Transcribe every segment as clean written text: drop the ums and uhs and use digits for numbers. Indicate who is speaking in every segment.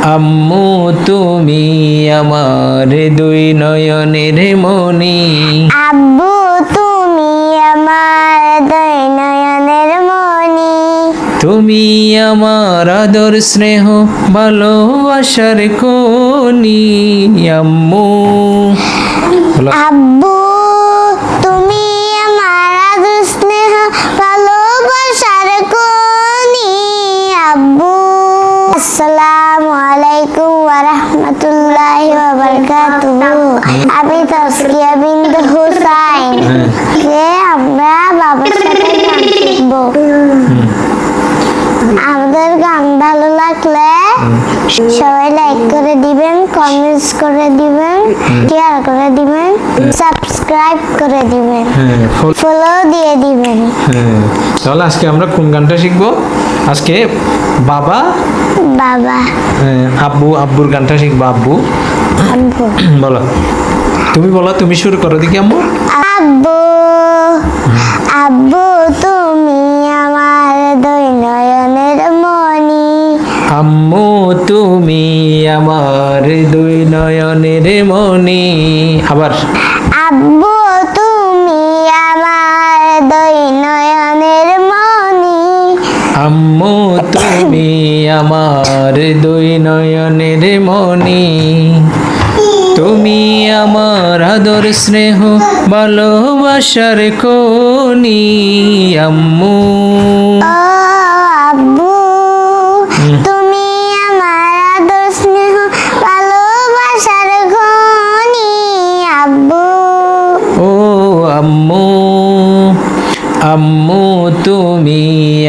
Speaker 1: আম্মু তুমি আমার দুই নয়নের মনি।
Speaker 2: আব্বু তুমি আমার দুই নয়নের মনি।
Speaker 1: তুমি আমার আদর স্নেহ ভালোবাসার কোনি। আম্মু বলো।
Speaker 2: আব্বু তুমি আমার আদর স্নেহ ভালোবাসার কোনি। আব্বু। আসসালামু আলাইকুম ওয়া রাহমাতুল্লাহি ওয়া বারাকাতুহু। আমি তাসকিয়া বিনতে হুসাইন। কে আমরা বাবার সাথে গান শিখব। আমাদের গান ভালো লাগলে সবাই লাইক করে দিবেন, কমেন্টস করে দিবেন, শেয়ার করে দিবেন, সাবস্ক্রাইব করে দিবেন, ফলো দিয়ে দিবেন।
Speaker 1: তাহলে আজকে আমরা কোন গানটা শিখবো? আজকে বাবা
Speaker 2: বাবা
Speaker 1: আব্বু আব্বুর গানটা শিখবো। আব্বু
Speaker 2: আব্বু
Speaker 1: বলো, তুমি বলো, তুমি শুরু করো দেখি। আম্মু
Speaker 2: আব্বু আব্বু তুমি আমার দুই নয়নের মনি।
Speaker 1: আম্মু তুমি আমার দুই নয়নের মনি। আবার
Speaker 2: আব্বু তুমি আমার দুই নয়নের মনি।
Speaker 1: আম্মু তুমি আমার দুই নয়নের মনি। তুমি আমার আদর স্নেহ ভালোবাসার কোনি। আম্মু
Speaker 2: ও আব্বু তুমি আমার আদর স্নেহ ভালোবাসার খনি। আব্বু
Speaker 1: ও আম্মু আম্মু তুমি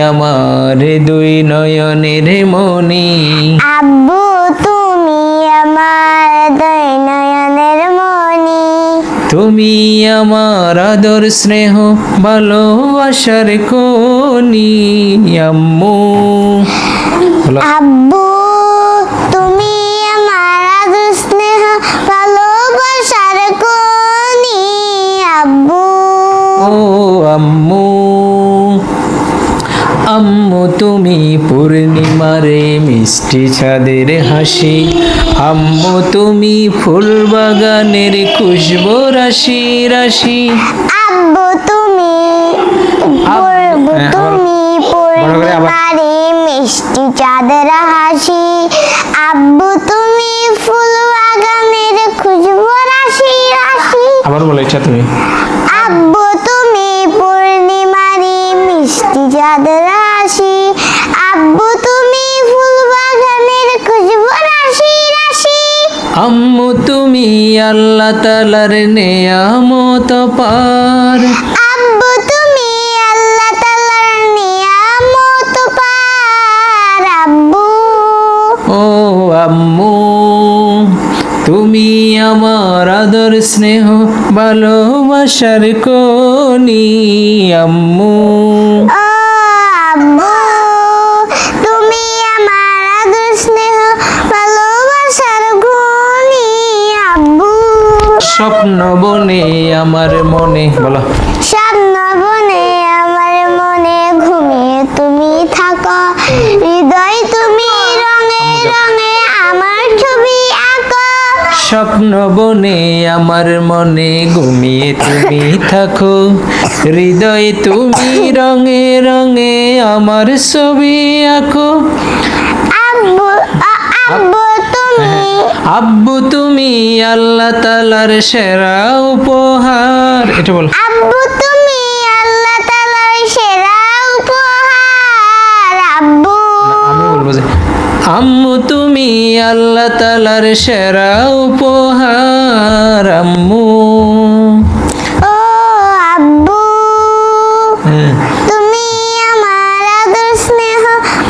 Speaker 1: আমার দুই নয়নের মনি।
Speaker 2: আব্বু তুমি আমার দুই নয়নের মনি।
Speaker 1: তুমি আমার আদর স্নেহ ভালোবাসার কোনি। আম্মু বলো।
Speaker 2: আব্বু তুমি আমার আদর স্নেহ ভালোবাসার খনি। আব্বু
Speaker 1: ও আম্মু আম্মু তুমি পূর্ণিমারে মিষ্টি চাঁদের হাসি। আম্মু তুমি ফুল বাগানের খুশবু রাশি রাশি।
Speaker 2: আব্বু তুমি তুমি পূর্ণিমারে মিষ্টি চাঁদের হাসি। আব্বু তুমি ফুল বাগানের খুশবু রাশি রাশি।
Speaker 1: আবার বলো এটা তুমি।
Speaker 2: আব্বু তুমি পূর্ণিমারে মিষ্টি চাঁদের হাসি। আব্বু তুমি ফুল বাগানের খুশবু রাশি রাশি।
Speaker 1: আম্মু তুমি আল্লাহ তাআলার নেয়ামত পার।
Speaker 2: আব্বু তুমি আল্লাহ তাআলার নিয়ামত পার। আব্বু
Speaker 1: ও আম্মু তুমি আমার আদর স্নেহ ভালোবাসার কোনি। আম্মু
Speaker 2: ও আব্বু তুমি আমার আদর স্নেহ ভালোবাসার গুণী। আব্বু
Speaker 1: স্বপ্ন বনে আমার মনে বলো।
Speaker 2: স্বপ্ন বনে আমার মনে ঘুমিয়ে তুমি থাকো। হৃদয় তুমি রঙে রঙে আমার ছবি আঁকো।
Speaker 1: স্বপ্ন বনে আমার মনে ঘুমিয়ে তুমি থাকো। হৃদয়ে তুমি রঙে রঙে আমার ছবি আঁকো।
Speaker 2: আব্বু আব্বু তুমি
Speaker 1: আব্বু তুমি আল্লাহ তাআলার সেরা উপহার। এটা বল।
Speaker 2: আব্বু তুমি আল্লাহ তাআলার সেরা উপহার। আব্বু
Speaker 1: আমি বলবো যে আম্মু তুমি আল্লাহ তাআলার সেরা উপহার। আম্মু
Speaker 2: ও আব্বু তুমি আমার আদর স্নেহ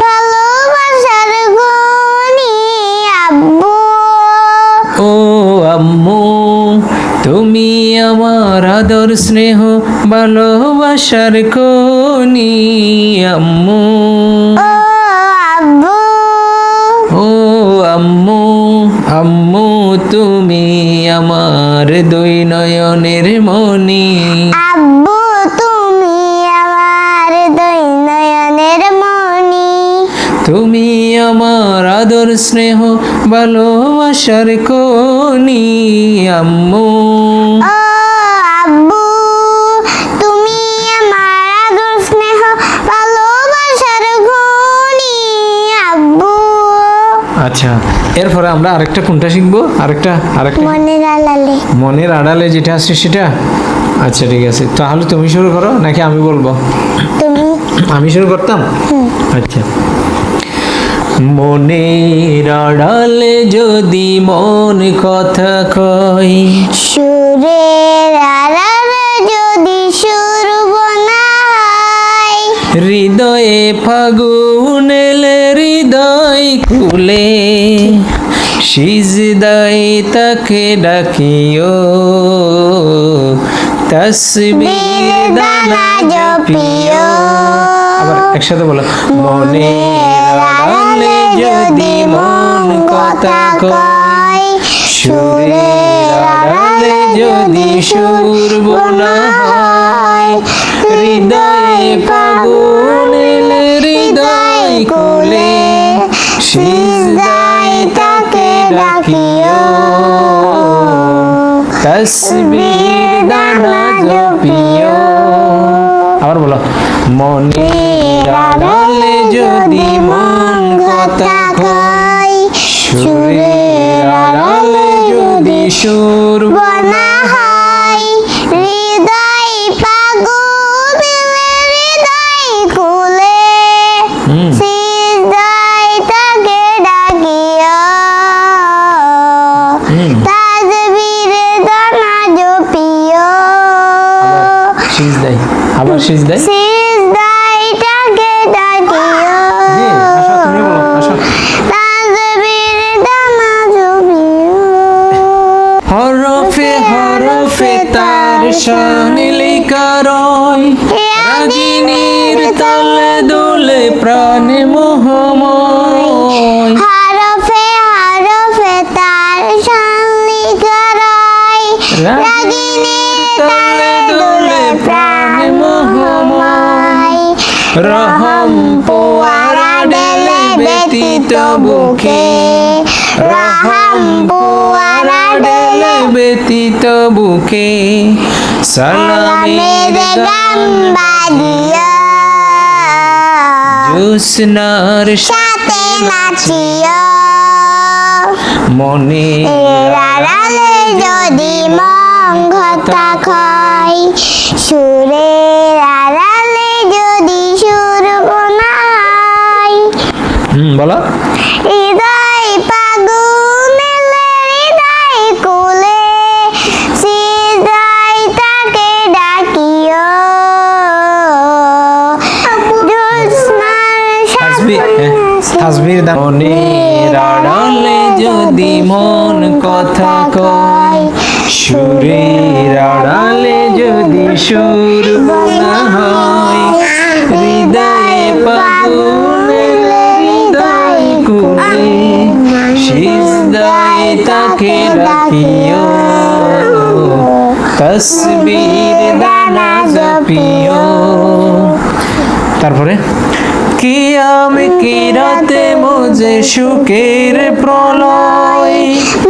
Speaker 2: ভালোবাসার গুণী। আব্বু
Speaker 1: ও আম্মু তুমি আমার আদর স্নেহ ভালোবাসার কোনি। আম্মু
Speaker 2: ও আব্বু
Speaker 1: ও আম্মু আম্মু তুমি আমার দুই নয়নের মনি।
Speaker 2: আব্বু তুমি আমার দুই নয়নের মনি।
Speaker 1: তুমি আমার আদর স্নেহ ভালোবাসার কোনি আম্মু।
Speaker 2: ও আব্বু, তুমি আমার আদর স্নেহ ভালোবাসার খনি আব্বু।
Speaker 1: আচ্ছা, এরপরে আমরা আরেকটা কোনটা শিখবো? আরেকটা
Speaker 2: মনের আড়ালে।
Speaker 1: মনের আড়ালে যেটা আছে সেটা। আচ্ছা ঠিক আছে, তাহলে তুমি শুরু করো নাকি আমি বলবো?
Speaker 2: তুমি।
Speaker 1: আমি শুরু করতাম। আচ্ছা। মনের আড়ালে যদি মন কথা কয়,
Speaker 2: সুরের আড়ালে যদি সুর বনাই,
Speaker 1: হৃদয়ে ফাগুন এলে হৃদয় কুলে, সিজদায় তাকে ডাকিও, তসবির দানা জপিও। আবার একসাথে বলো, মনের আড়ালে যদি মন কথা কয়, সুরের আড়ালে যদি সুর বোনা হয়, হৃদয়ে ফাগুন এলে হৃদয় কুলে, সিজদায় তাকে ডাকিও, তসবির দানা জপিও। আবার বলো, মনের আড়ালে যদি মন কথা কয়, সুরের আড়ালে যদি সুর
Speaker 2: বনা হয়, হৃদয় পাগল হৃদয় কুলে, সিজদায় তাকে ডাকিও, তাজবীরে দানা জপিও।
Speaker 1: সিজদায়, আবার সিজদায়,
Speaker 2: সিজদায় তাকে ডাকিও,
Speaker 1: জি আসো তুমি বলো, আসো।
Speaker 2: তাজবীরে দানা জপিও।
Speaker 1: হরফে হরফে তার শান লেখা রয়, রাগিনীর তালে দোলে প্রাণে মোহময়।
Speaker 2: হরফে হরফে তার শান লেখা রয়, রাগিনীর তালে দোলে প্রাণে মোহময়।
Speaker 1: রহম পোয়ারা ডেলে ব্যতীত বুকে, রহম পোয়ারা ডেলে ব্যতীত বুকে, সালামের গান
Speaker 2: বাজিও,
Speaker 1: জোছনার
Speaker 2: সাথে নাচিও।
Speaker 1: মনের
Speaker 2: আড়ালে যদি মন কথা কয়, সুরের আড়ালে যদি সুর বনাই,
Speaker 1: বলো,
Speaker 2: হৃদয় পাগুন এলে হৃদয় কুলে, সিজদায় তাকে ডাকিও, জ্যোৎস্নার সাথে
Speaker 1: তাসবির দান। মনের আড়ালে যদি মন কথা কয়, সুরের আড়ালে যদি সুর বনা হয়, হৃদয়ে ফাগুন এলে হৃদয় কুলে, সিজদায় তাকে ডাকিও, তসবির দানা জপিও। তারপরে কিয়াম কিরাতে মুজে সুখের প্রলয়,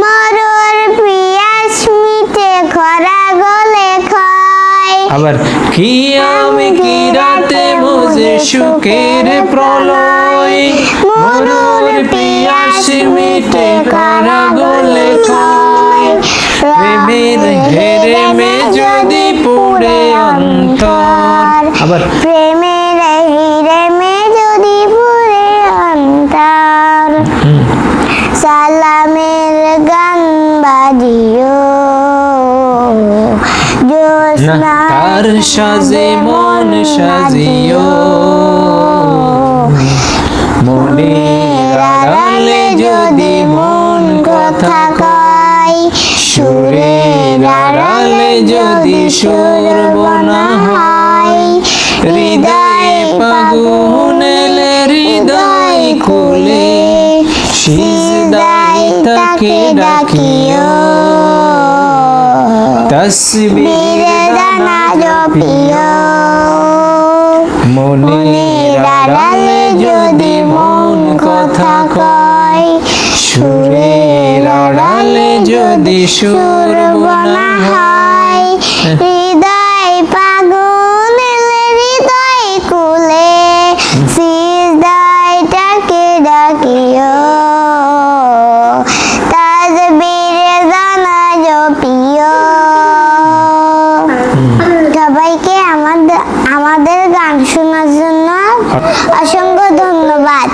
Speaker 2: মরুর পিয়াস মিটে খরা গলে খায়।
Speaker 1: আবার কিয়াম কিরাতে মুজে সুখের প্রলয়, মরুর পিয়াস মিটে খরা গলে খায়, প্রেমের হেরেমে যদি পুড়ে অন্তর। আবার
Speaker 2: প্রেমের হিরেমে যদি পুরে অন্তর, সালামের গান বাজিও,
Speaker 1: না তার সাজে মন সাজিও, মনের আড়ালে যদি মন কথা কয়, সুরের আড়ালে যদি সুর বনা হয়, হৃদয়ে ফাগুন এলে হৃদয় কুলে, সিজদায় তাকে ডাকিও, তসবির দানা জপিও। মনের আড়ালে যদি মন কথা কয়, সুরের আড়ালে যদি সুর বোনা হয়,
Speaker 2: হৃদয় পাগল হৃদয় কুলে সিজদায়টাকে ডাকিও, তাজবীরে জানা জপিও। সবাইকে আমাদের গান শোনার জন্য অসংখ্য ধন্যবাদ।